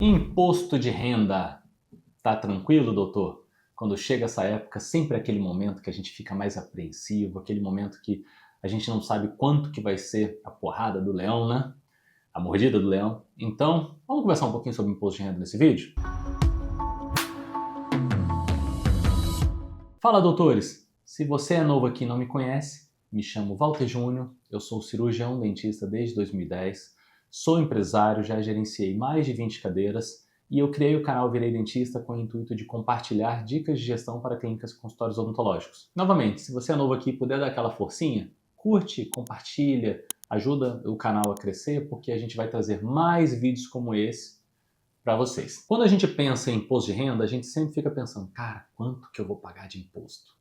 Imposto de renda. Tá tranquilo, doutor? Quando chega essa época, sempre é aquele momento que a gente fica mais apreensivo, aquele momento que a gente não sabe quanto que vai ser a porrada do leão, né? A mordida do leão. Então, vamos conversar um pouquinho sobre imposto de renda nesse vídeo? Fala, doutores! Se você é novo aqui e não me conhece, me chamo Walter Júnior, eu sou cirurgião dentista desde 2010, sou empresário, já gerenciei mais de 20 cadeiras e eu criei o canal Virei Dentista com o intuito de compartilhar dicas de gestão para clínicas e consultórios odontológicos. Novamente, se você é novo aqui e puder dar aquela forcinha, curte, compartilha, ajuda o canal a crescer, porque a gente vai trazer mais vídeos como esse para vocês. Quando a gente pensa em imposto de renda, a gente sempre fica pensando, cara, quanto que eu vou pagar de imposto?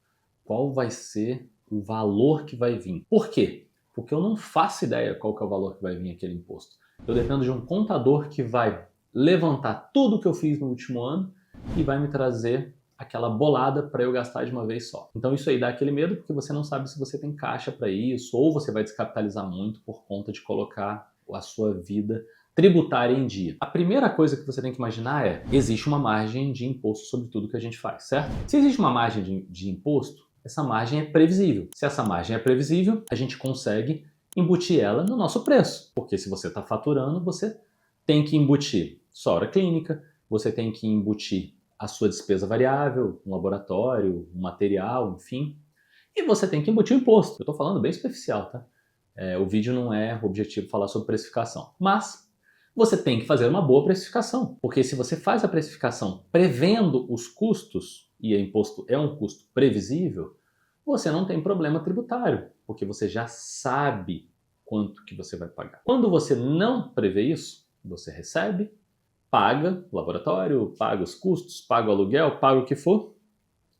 Qual vai ser o valor que vai vir? Por quê? Porque eu não faço ideia qual que é o valor que vai vir aquele imposto. Eu dependo de um contador que vai levantar tudo que eu fiz no último ano e vai me trazer aquela bolada para eu gastar de uma vez só. Então isso aí dá aquele medo porque você não sabe se você tem caixa para isso ou você vai descapitalizar muito por conta de colocar a sua vida tributária em dia. A primeira coisa que você tem que imaginar é, existe uma margem de imposto sobre tudo que a gente faz, certo? Se existe uma margem de imposto, essa margem é previsível. Se essa margem é previsível, a gente consegue embutir ela no nosso preço. Porque se você está faturando, você tem que embutir sua hora clínica, você tem que embutir a sua despesa variável, um laboratório, um material, enfim. E você tem que embutir o imposto. Eu estou falando bem superficial, tá? O vídeo não é objetivo falar sobre precificação. Mas você tem que fazer uma boa precificação. Porque se você faz a precificação prevendo os custos, e o imposto é um custo previsível, você não tem problema tributário, porque você já sabe quanto que você vai pagar. Quando você não prevê isso, você recebe, paga o laboratório, paga os custos, paga o aluguel, paga o que for,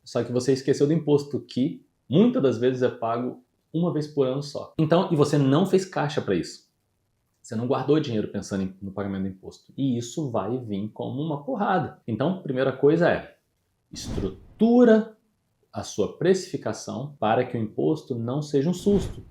só que você esqueceu do imposto que muitas das vezes é pago uma vez por ano só. Então, e você não fez caixa para isso. Você não guardou dinheiro pensando no pagamento do imposto. E isso vai vir como uma porrada. Então, a primeira coisa é estrutura a sua precificação para que o imposto não seja um susto.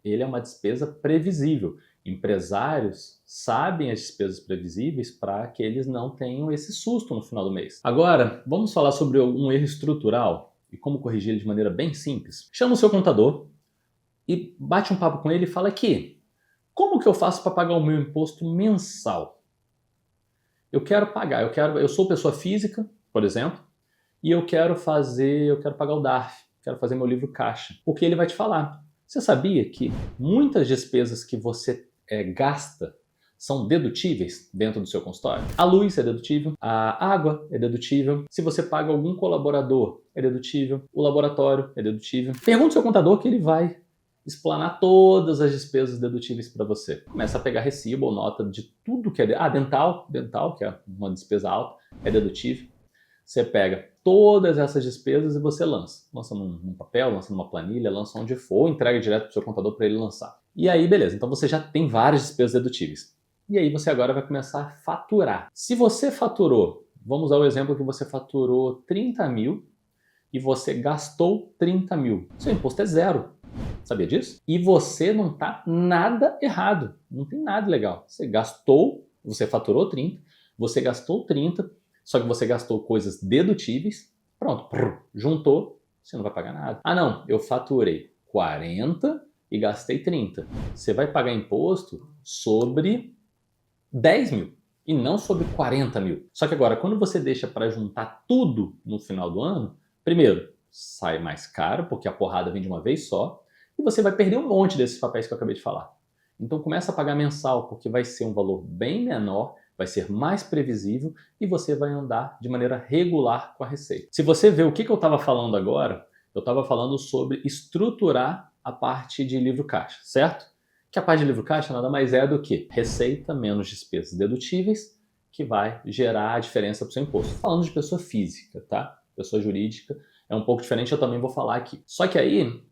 Ele é uma despesa previsível. Empresários sabem as despesas previsíveis para que eles não tenham esse susto no final do mês. Agora, vamos falar sobre um erro estrutural e como corrigir ele de maneira bem simples. Chama o seu contador e bate um papo com ele e fala aqui, como que eu faço para pagar o meu imposto mensal? Eu quero pagar, eu sou pessoa física, por exemplo, e eu quero pagar o DARF, quero fazer meu livro caixa. O que ele vai te falar? Você sabia que muitas despesas que você gasta são dedutíveis dentro do seu consultório? A luz é dedutível, a água é dedutível, se você paga algum colaborador é dedutível, o laboratório é dedutível. Pergunta ao seu contador que ele vai explanar todas as despesas dedutíveis para você. Começa a pegar recibo ou nota de tudo que é... dental, que é uma despesa alta, é dedutível. Você pega todas essas despesas e você lança. Lança num papel, lança numa planilha, lança onde for, ou entrega direto para o seu contador para ele lançar. E aí, beleza. Então você já tem várias despesas dedutíveis. E aí você agora vai começar a faturar. Se você faturou, vamos usar o exemplo que você faturou 30 mil e você gastou 30 mil. Seu imposto é zero. Sabia disso? E você não está nada errado. Não tem nada legal. Você faturou 30, você gastou 30, só que você gastou coisas dedutíveis, pronto, juntou, você não vai pagar nada. Ah não, eu faturei 40 e gastei 30. Você vai pagar imposto sobre 10 mil e não sobre 40 mil. Só que agora, quando você deixa para juntar tudo no final do ano, primeiro, sai mais caro, porque a porrada vem de uma vez só, e você vai perder um monte desses papéis que eu acabei de falar. Então começa a pagar mensal, porque vai ser um valor bem menor, vai ser mais previsível e você vai andar de maneira regular com a receita. Se você vê o que eu estava falando agora, eu estava falando sobre estruturar a parte de livro caixa, certo? Que a parte de livro caixa nada mais é do que receita menos despesas dedutíveis, que vai gerar a diferença para o seu imposto. Falando de pessoa física, tá? Pessoa jurídica é um pouco diferente, eu também vou falar aqui. Só que aí,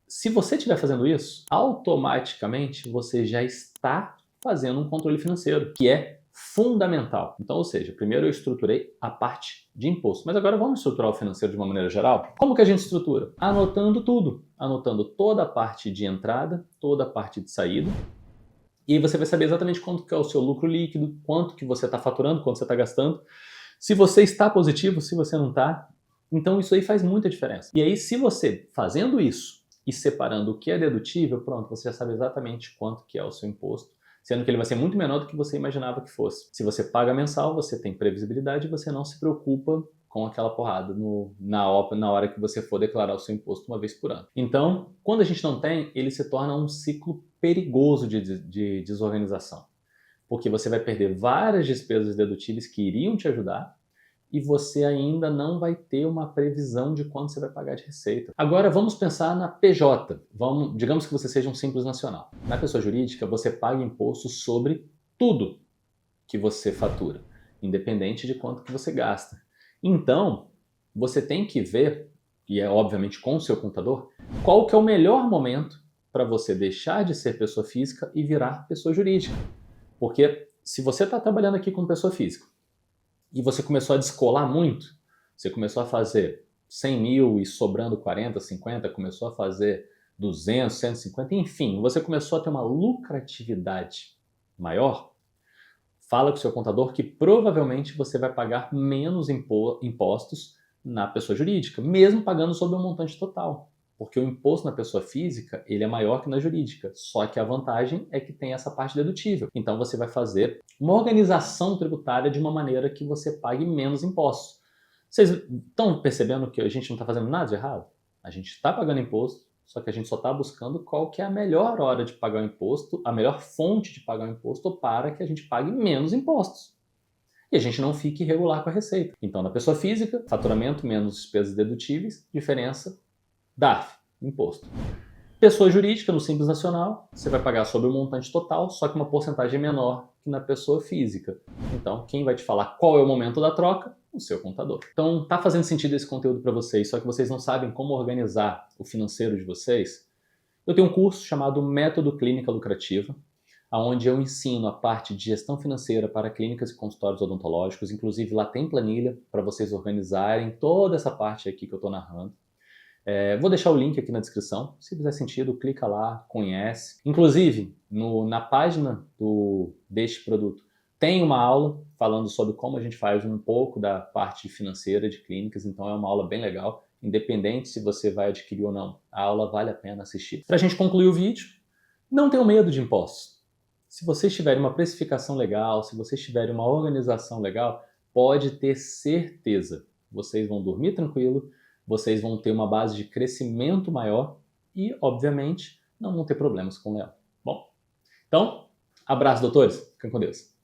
se você estiver fazendo isso, automaticamente você já está fazendo um controle financeiro, que é fundamental. Então, ou seja, primeiro eu estruturei a parte de imposto, mas agora vamos estruturar o financeiro de uma maneira geral? Como que a gente estrutura? Anotando tudo, anotando toda a parte de entrada, toda a parte de saída E aí você vai saber exatamente quanto que é o seu lucro líquido, quanto que você está faturando, quanto você está gastando, se você está positivo, se você não está. Então isso aí faz muita diferença. E aí se você fazendo isso e separando o que é dedutível, pronto, você já sabe exatamente quanto que é o seu imposto, sendo que ele vai ser muito menor do que você imaginava que fosse. Se você paga mensal, você tem previsibilidade e você não se preocupa com aquela porrada na hora que você for declarar o seu imposto uma vez por ano. Então, quando a gente não tem, ele se torna um ciclo perigoso de desorganização, porque você vai perder várias despesas dedutíveis que iriam te ajudar e você ainda não vai ter uma previsão de quanto você vai pagar de receita. Agora vamos pensar na PJ. Digamos que você seja um simples nacional. Na pessoa jurídica, você paga imposto sobre tudo que você fatura, independente de quanto que você gasta. Então, você tem que ver, e é obviamente com o seu contador, qual que é o melhor momento para você deixar de ser pessoa física e virar pessoa jurídica. Porque se você está trabalhando aqui como pessoa física e você começou a descolar muito, você começou a fazer 100 mil e sobrando 40, 50, começou a fazer 200, 150, enfim, você começou a ter uma lucratividade maior, fala com o seu contador que provavelmente você vai pagar menos impostos na pessoa jurídica, mesmo pagando sobre o montante total. Porque o imposto na pessoa física, ele é maior que na jurídica, só que a vantagem é que tem essa parte dedutível. Então você vai fazer uma organização tributária de uma maneira que você pague menos impostos. Vocês estão percebendo que a gente não está fazendo nada de errado? A gente está pagando imposto, só que a gente só está buscando qual que é a melhor hora de pagar o imposto, a melhor fonte de pagar o imposto para que a gente pague menos impostos. E a gente não fique irregular com a receita. Então, na pessoa física, faturamento menos despesas dedutíveis, diferença DARF, imposto. Pessoa jurídica, no Simples Nacional, você vai pagar sobre o montante total, só que uma porcentagem menor que na pessoa física. Então, quem vai te falar qual é o momento da troca? O seu contador. Então, tá fazendo sentido esse conteúdo para vocês, só que vocês não sabem como organizar o financeiro de vocês? Eu tenho um curso chamado Método Clínica Lucrativa, onde eu ensino a parte de gestão financeira para clínicas e consultórios odontológicos. Inclusive, lá tem planilha para vocês organizarem toda essa parte aqui que eu estou narrando. Vou deixar o link aqui na descrição. Se fizer sentido, clica lá, conhece. Inclusive, na página deste produto, tem uma aula falando sobre como a gente faz um pouco da parte financeira de clínicas. Então é uma aula bem legal. Independente se você vai adquirir ou não, a aula vale a pena assistir. Para a gente concluir o vídeo, não tenham medo de impostos. Se vocês tiverem uma precificação legal, se vocês tiverem uma organização legal, pode ter certeza, vocês vão dormir tranquilo, vocês vão ter uma base de crescimento maior e, obviamente, não vão ter problemas com o leão. Bom, então, abraço, doutores. Fiquem com Deus.